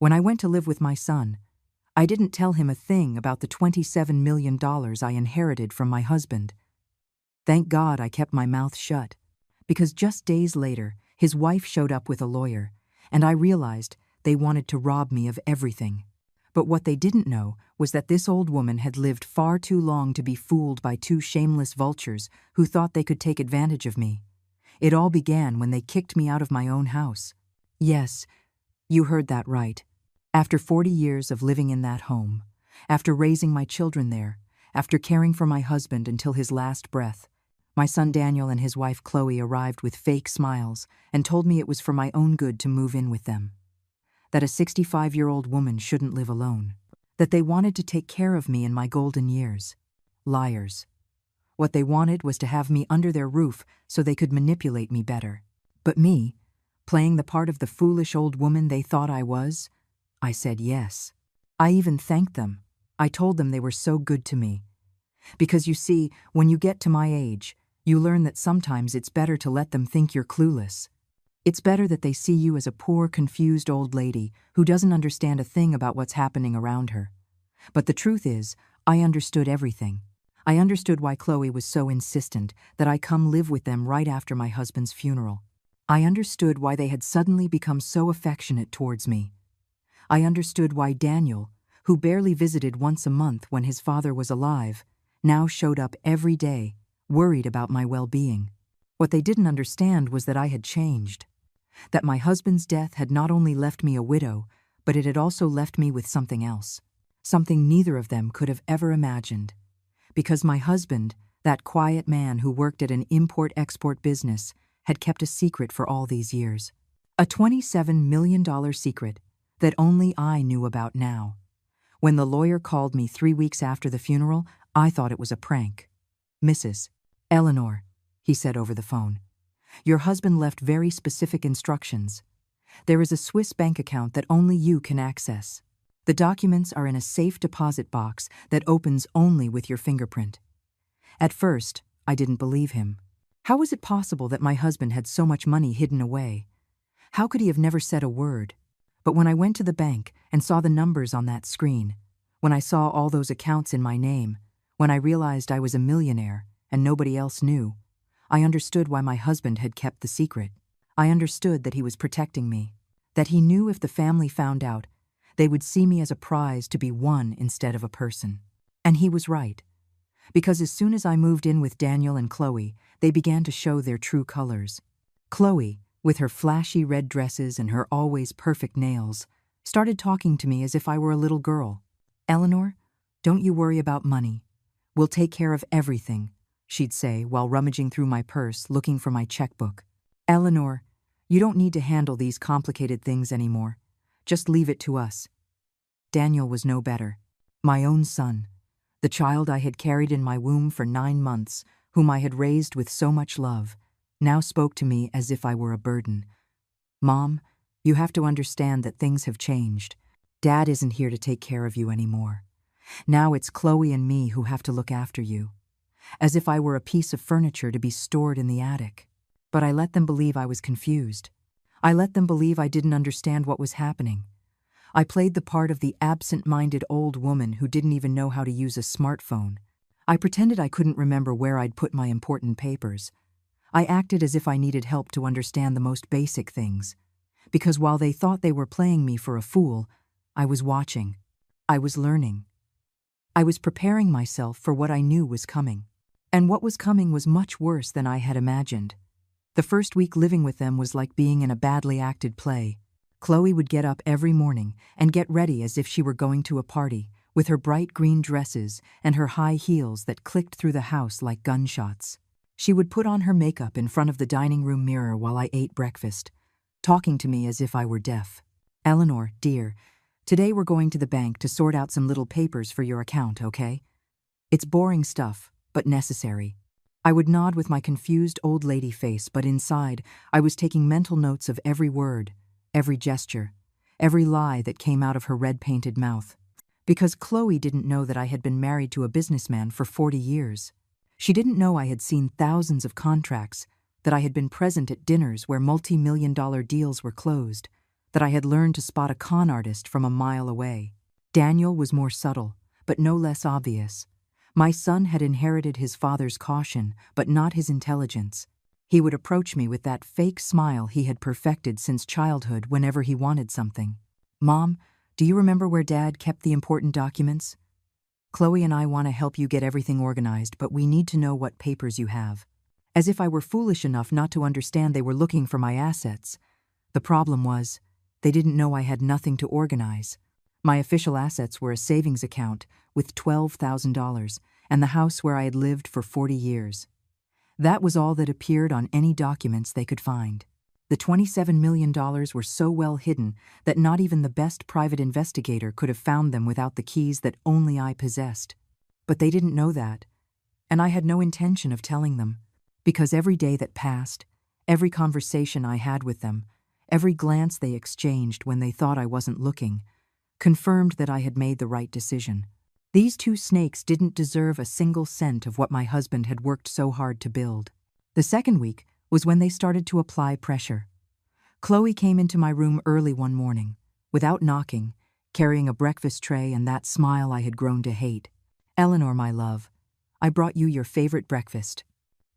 When I went to live with my son, I didn't tell him a thing about the $27 million I inherited from my husband. Thank God I kept my mouth shut, because just days later, his wife showed up with a lawyer, and I realized they wanted to rob me of everything. But what they didn't know was that this old woman had lived far too long to be fooled by two shameless vultures who thought they could take advantage of me. It all began when they kicked me out of my own house. Yes, you heard that right. After 40 years of living in that home, after raising my children there, after caring for my husband until his last breath, my son Daniel and his wife Chloe arrived with fake smiles and told me it was for my own good to move in with them. That a 65-year-old woman shouldn't live alone. That they wanted to take care of me in my golden years. Liars. What they wanted was to have me under their roof so they could manipulate me better. But me, playing the part of the foolish old woman they thought I was, I said yes. I even thanked them. I told them they were so good to me. Because you see, when you get to my age, you learn that sometimes it's better to let them think you're clueless. It's better that they see you as a poor, confused old lady who doesn't understand a thing about what's happening around her. But the truth is, I understood everything. I understood why Chloe was so insistent that I come live with them right after my husband's funeral. I understood why they had suddenly become so affectionate towards me. I understood why Daniel, who barely visited once a month when his father was alive, now showed up every day, worried about my well-being. What they didn't understand was that I had changed. That my husband's death had not only left me a widow, but it had also left me with something else. Something neither of them could have ever imagined. Because my husband, that quiet man who worked at an import-export business, had kept a secret for all these years. A $27 million secret that only I knew about now. When the lawyer called me 3 weeks after the funeral, I thought it was a prank. "Mrs. Eleanor," he said over the phone, "your husband left very specific instructions. There is a Swiss bank account that only you can access. The documents are in a safe deposit box that opens only with your fingerprint." At first, I didn't believe him. How was it possible that my husband had so much money hidden away? How could he have never said a word? But when I went to the bank and saw the numbers on that screen, when I saw all those accounts in my name, when I realized I was a millionaire and nobody else knew, I understood why my husband had kept the secret. I understood that he was protecting me, that he knew if the family found out, they would see me as a prize to be won instead of a person. And he was right. Because as soon as I moved in with Daniel and Chloe, they began to show their true colors. Chloe, with her flashy red dresses and her always perfect nails, started talking to me as if I were a little girl. "Eleanor, don't you worry about money. We'll take care of everything," she'd say while rummaging through my purse looking for my checkbook. "Eleanor, you don't need to handle these complicated things anymore. Just leave it to us." Daniel was no better. My own son, the child I had carried in my womb for 9 months, whom I had raised with so much love, now spoke to me as if I were a burden. "Mom, you have to understand that things have changed. Dad isn't here to take care of you anymore. Now it's Chloe and me who have to look after you." As if I were a piece of furniture to be stored in the attic. But I let them believe I was confused. I let them believe I didn't understand what was happening. I played the part of the absent-minded old woman who didn't even know how to use a smartphone. I pretended I couldn't remember where I'd put my important papers. I acted as if I needed help to understand the most basic things. Because while they thought they were playing me for a fool, I was watching. I was learning. I was preparing myself for what I knew was coming. And what was coming was much worse than I had imagined. The first week living with them was like being in a badly acted play. Chloe would get up every morning and get ready as if she were going to a party, with her bright green dresses and her high heels that clicked through the house like gunshots. She would put on her makeup in front of the dining room mirror while I ate breakfast, talking to me as if I were deaf. "Eleanor, dear, today we're going to the bank to sort out some little papers for your account, okay? It's boring stuff, but necessary." I would nod with my confused old lady face, but inside, I was taking mental notes of every word, every gesture, every lie that came out of her red-painted mouth. Because Chloe didn't know that I had been married to a businessman for 40 years. She didn't know I had seen thousands of contracts, that I had been present at dinners where multi-million-dollar deals were closed, that I had learned to spot a con artist from a mile away. Daniel was more subtle, but no less obvious. My son had inherited his father's caution, but not his intelligence. He would approach me with that fake smile he had perfected since childhood whenever he wanted something. "Mom, do you remember where Dad kept the important documents? Chloe and I want to help you get everything organized, but we need to know what papers you have." As if I were foolish enough not to understand they were looking for my assets. The problem was, they didn't know I had nothing to organize. My official assets were a savings account with $12,000 and the house where I had lived for 40 years. That was all that appeared on any documents they could find. The $27 million were so well hidden that not even the best private investigator could have found them without the keys that only I possessed. But they didn't know that, and I had no intention of telling them, because every day that passed, every conversation I had with them, every glance they exchanged when they thought I wasn't looking, confirmed that I had made the right decision. These two snakes didn't deserve a single cent of what my husband had worked so hard to build. The second week was when they started to apply pressure. Chloe came into my room early one morning, without knocking, carrying a breakfast tray and that smile I had grown to hate. "Eleanor, my love, I brought you your favorite breakfast."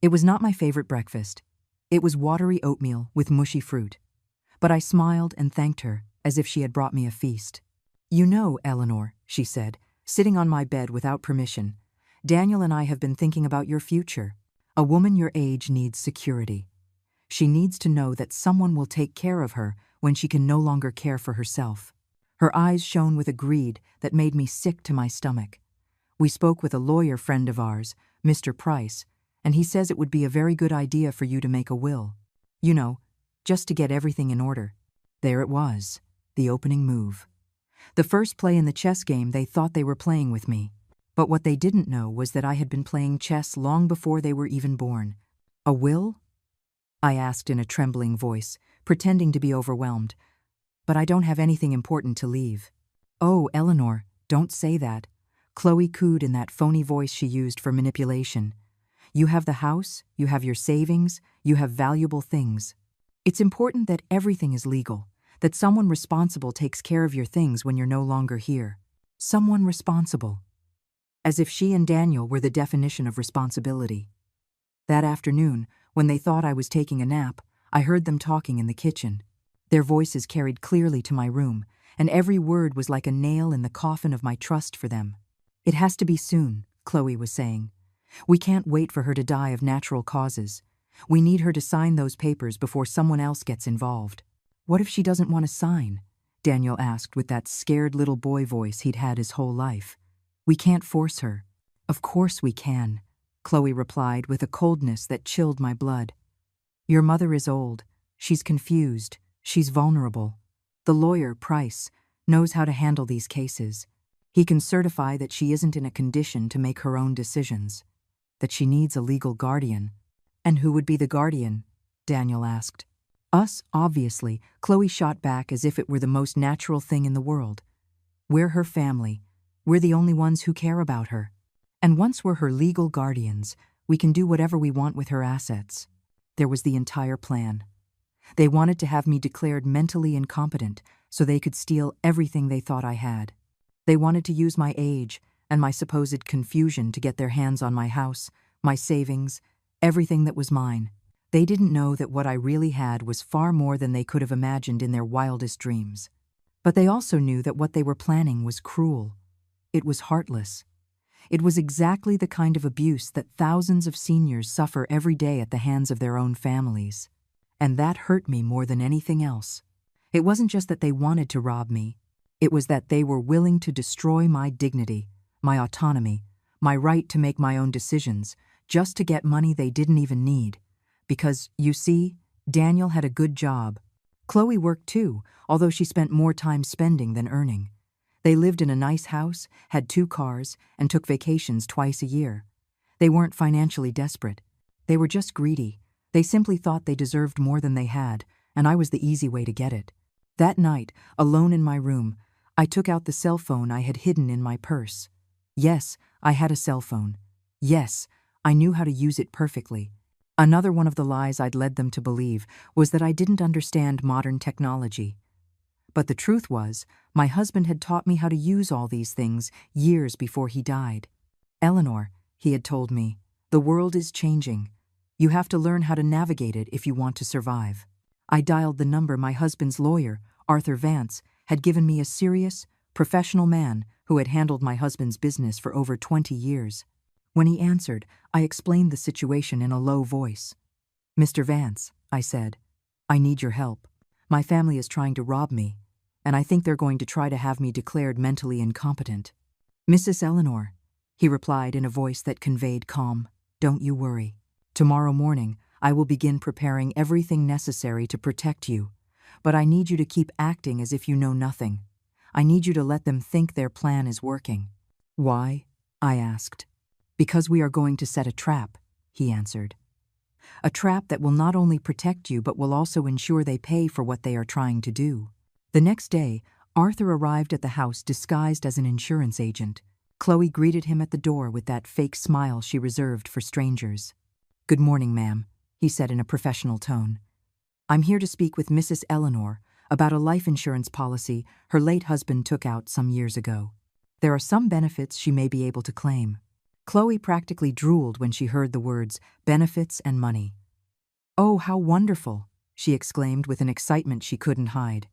It was not my favorite breakfast. It was watery oatmeal with mushy fruit. But I smiled and thanked her as if she had brought me a feast. "You know, Eleanor," she said, sitting on my bed without permission, "Daniel and I have been thinking about your future. A woman your age needs security. She needs to know that someone will take care of her when she can no longer care for herself." Her eyes shone with a greed that made me sick to my stomach. "We spoke with a lawyer friend of ours, Mr. Price, and he says it would be a very good idea for you to make a will. You know, just to get everything in order." There it was, the opening move. The first play in the chess game they thought they were playing with me. But what they didn't know was that I had been playing chess long before they were even born. "A will?" I asked in a trembling voice, pretending to be overwhelmed. "But I don't have anything important to leave." "Oh, Eleanor, don't say that," Chloe cooed in that phony voice she used for manipulation. "You have the house, you have your savings, you have valuable things. It's important that everything is legal, that someone responsible takes care of your things when you're no longer here. Someone responsible." As if she and Daniel were the definition of responsibility. That afternoon, when they thought I was taking a nap, I heard them talking in the kitchen. Their voices carried clearly to my room, and every word was like a nail in the coffin of my trust for them. "It has to be soon," Chloe was saying. "We can't wait for her to die of natural causes. We need her to sign those papers before someone else gets involved." "What if she doesn't want to sign?" Daniel asked with that scared little boy voice he'd had his whole life. "We can't force her." "Of course we can," Chloe replied with a coldness that chilled my blood. "Your mother is old. She's confused. She's vulnerable. The lawyer, Price, knows how to handle these cases. He can certify that she isn't in a condition to make her own decisions, that she needs a legal guardian." "And who would be the guardian?" Daniel asked. "Us, obviously," Chloe shot back as if it were the most natural thing in the world. "We're her family. We're the only ones who care about her. And once we're her legal guardians, we can do whatever we want with her assets." There was the entire plan. They wanted to have me declared mentally incompetent so they could steal everything they thought I had. They wanted to use my age and my supposed confusion to get their hands on my house, my savings, everything that was mine. They didn't know that what I really had was far more than they could have imagined in their wildest dreams. But they also knew that what they were planning was cruel. It was heartless. It was exactly the kind of abuse that thousands of seniors suffer every day at the hands of their own families. And that hurt me more than anything else. It wasn't just that they wanted to rob me. It was that they were willing to destroy my dignity, my autonomy, my right to make my own decisions, just to get money they didn't even need. Because, you see, Daniel had a good job. Chloe worked too, although she spent more time spending than earning. They lived in a nice house, had 2 cars, and took vacations twice a year. They weren't financially desperate. They were just greedy. They simply thought they deserved more than they had, and I was the easy way to get it. That night, alone in my room, I took out the cell phone I had hidden in my purse. Yes, I had a cell phone. Yes, I knew how to use it perfectly. Another one of the lies I'd led them to believe was that I didn't understand modern technology. But the truth was, my husband had taught me how to use all these things years before he died. Eleanor, he had told me, the world is changing. You have to learn how to navigate it if you want to survive. I dialed the number my husband's lawyer, Arthur Vance, had given me, a serious, professional man who had handled my husband's business for over 20 years. When he answered, I explained the situation in a low voice. "Mr. Vance," I said, "I need your help. My family is trying to rob me, and I think they're going to try to have me declared mentally incompetent." "Mrs. Eleanor," he replied in a voice that conveyed calm, "don't you worry. Tomorrow morning, I will begin preparing everything necessary to protect you, but I need you to keep acting as if you know nothing. I need you to let them think their plan is working." "Why?" I asked. "Because we are going to set a trap," he answered. "A trap that will not only protect you but will also ensure they pay for what they are trying to do." The next day, Arthur arrived at the house disguised as an insurance agent. Chloe greeted him at the door with that fake smile she reserved for strangers. "Good morning, ma'am," he said in a professional tone. "I'm here to speak with Mrs. Eleanor about a life insurance policy her late husband took out some years ago. There are some benefits she may be able to claim." Chloe practically drooled when she heard the words benefits and money. "Oh, how wonderful," she exclaimed with an excitement she couldn't hide.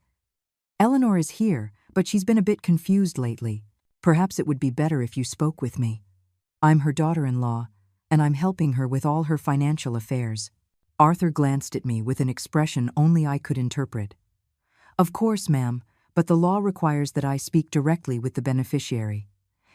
"Eleanor is here, but she's been a bit confused lately. Perhaps it would be better if you spoke with me. I'm her daughter-in-law, and I'm helping her with all her financial affairs." Arthur glanced at me with an expression only I could interpret. "Of course, ma'am, but the law requires that I speak directly with the beneficiary.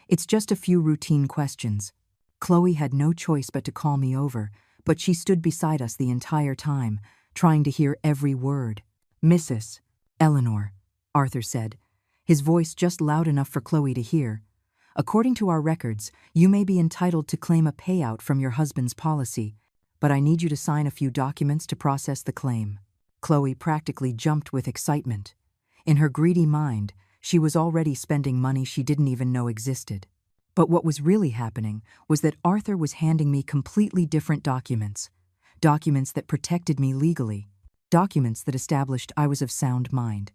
It's just a few routine questions." Chloe had no choice but to call me over, but she stood beside us the entire time, trying to hear every word. "Mrs. Eleanor," Arthur said, his voice just loud enough for Chloe to hear, "according to our records, you may be entitled to claim a payout from your husband's policy, but I need you to sign a few documents to process the claim." Chloe practically jumped with excitement. In her greedy mind, she was already spending money she didn't even know existed. But what was really happening was that Arthur was handing me completely different documents. Documents that protected me legally. Documents that established I was of sound mind.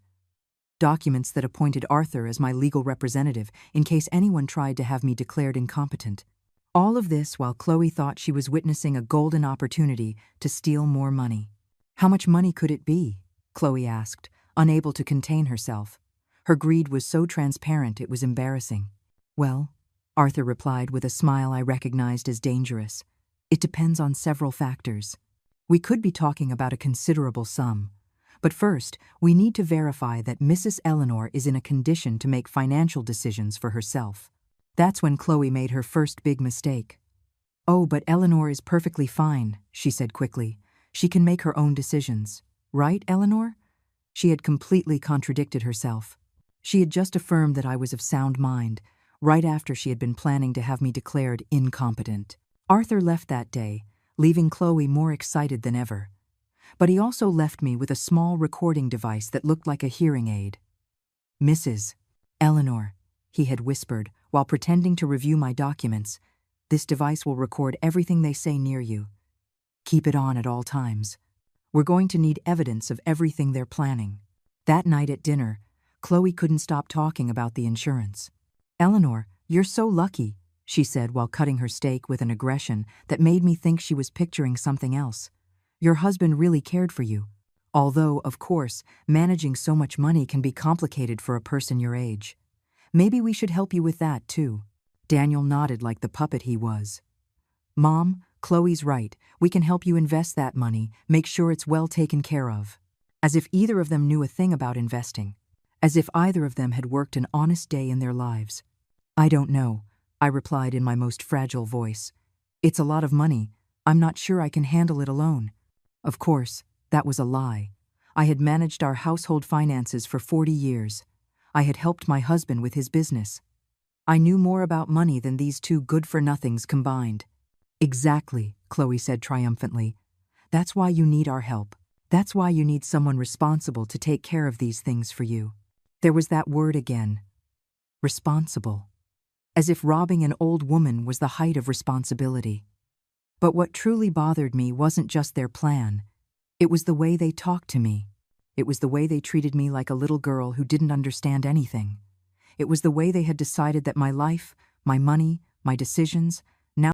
Documents that appointed Arthur as my legal representative in case anyone tried to have me declared incompetent. All of this while Chloe thought she was witnessing a golden opportunity to steal more money. "How much money could it be?" Chloe asked, unable to contain herself. Her greed was so transparent it was embarrassing. "Well," Arthur replied with a smile I recognized as dangerous, "it depends on several factors. We could be talking about a considerable sum. But first, we need to verify that Mrs. Eleanor is in a condition to make financial decisions for herself." That's when Chloe made her first big mistake. "Oh, but Eleanor is perfectly fine," she said quickly. "She can make her own decisions. Right, Eleanor?" She had completely contradicted herself. She had just affirmed that I was of sound mind, right after she had been planning to have me declared incompetent. Arthur left that day, leaving Chloe more excited than ever. But he also left me with a small recording device that looked like a hearing aid. "Mrs. Eleanor," he had whispered while pretending to review my documents, "this device will record everything they say near you. Keep it on at all times. We're going to need evidence of everything they're planning." That night at dinner, Chloe couldn't stop talking about the insurance. "Eleanor, you're so lucky," she said while cutting her steak with an aggression that made me think she was picturing something else. "Your husband really cared for you. Although, of course, managing so much money can be complicated for a person your age. Maybe we should help you with that, too." Daniel nodded like the puppet he was. "Mom, Chloe's right. We can help you invest that money, make sure it's well taken care of." As if either of them knew a thing about investing. As if either of them had worked an honest day in their lives. "I don't know," I replied in my most fragile voice. "It's a lot of money. I'm not sure I can handle it alone." Of course, that was a lie. I had managed our household finances for 40 years. I had helped my husband with his business. I knew more about money than these two good-for-nothings combined. "Exactly," Chloe said triumphantly. "That's why you need our help. That's why you need someone responsible to take care of these things for you." There was that word again. Responsible. As if robbing an old woman was the height of responsibility. But what truly bothered me wasn't just their plan. It was the way they talked to me. It was the way they treated me like a little girl who didn't understand anything. It was the way they had decided that my life, my money, my decisions